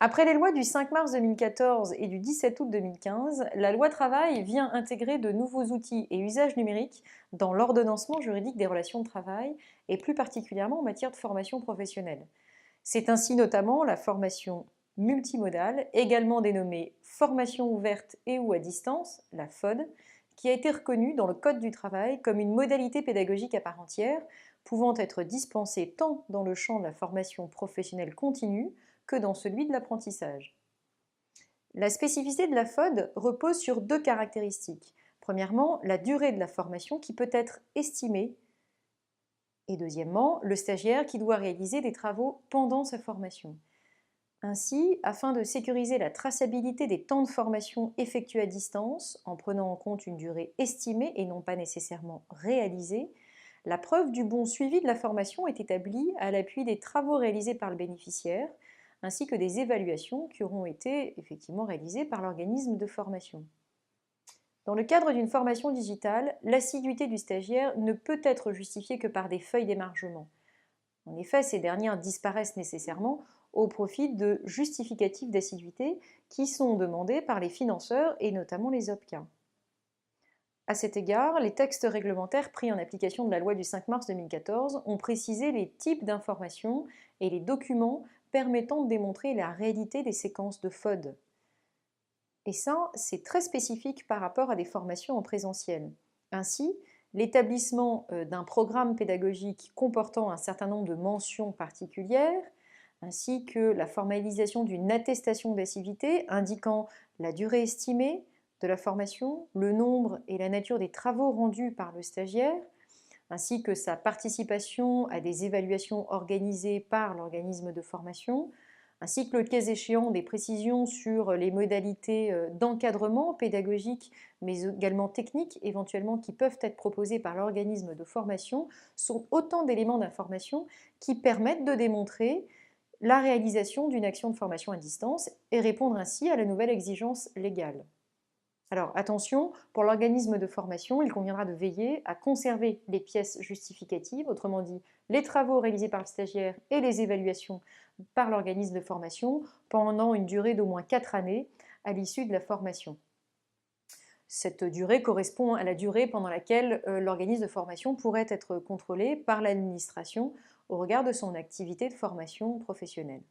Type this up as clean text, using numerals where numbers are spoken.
Après les lois du 5 mars 2014 et du 17 août 2015, la loi travail vient intégrer de nouveaux outils et usages numériques dans l'ordonnancement juridique des relations de travail et plus particulièrement en matière de formation professionnelle. C'est ainsi notamment la formation multimodale, également dénommée formation ouverte et ou à distance, la FOD, qui a été reconnue dans le Code du travail comme une modalité pédagogique à part entière, pouvant être dispensée tant dans le champ de la formation professionnelle continue que dans celui de l'apprentissage. La spécificité de la FOD repose sur deux caractéristiques. Premièrement, la durée de la formation qui peut être estimée et deuxièmement, le stagiaire qui doit réaliser des travaux pendant sa formation. Ainsi, afin de sécuriser la traçabilité des temps de formation effectués à distance, en prenant en compte une durée estimée et non pas nécessairement réalisée, la preuve du bon suivi de la formation est établie à l'appui des travaux réalisés par le bénéficiaire, ainsi que des évaluations qui auront été effectivement réalisées par l'organisme de formation. Dans le cadre d'une formation digitale, l'assiduité du stagiaire ne peut être justifiée que par des feuilles d'émargement. En effet, ces dernières disparaissent nécessairement au profit de justificatifs d'assiduité qui sont demandés par les financeurs et notamment les OPCA. À cet égard, les textes réglementaires pris en application de la loi du 5 mars 2014 ont précisé les types d'informations et les documents permettant de démontrer la réalité des séquences de FOD. Et ça, c'est très spécifique par rapport à des formations en présentiel. Ainsi, l'établissement d'un programme pédagogique comportant un certain nombre de mentions particulières, ainsi que la formalisation d'une attestation d'assiduité indiquant la durée estimée de la formation, le nombre et la nature des travaux rendus par le stagiaire, ainsi que sa participation à des évaluations organisées par l'organisme de formation, ainsi que le cas échéant des précisions sur les modalités d'encadrement pédagogique, mais également techniques, éventuellement qui peuvent être proposées par l'organisme de formation, sont autant d'éléments d'information qui permettent de démontrer la réalisation d'une action de formation à distance et répondre ainsi à la nouvelle exigence légale. Alors attention, pour l'organisme de formation, il conviendra de veiller à conserver les pièces justificatives, autrement dit les travaux réalisés par le stagiaire et les évaluations par l'organisme de formation pendant une durée d'au moins 4 années à l'issue de la formation. Cette durée correspond à la durée pendant laquelle l'organisme de formation pourrait être contrôlé par l'administration au regard de son activité de formation professionnelle.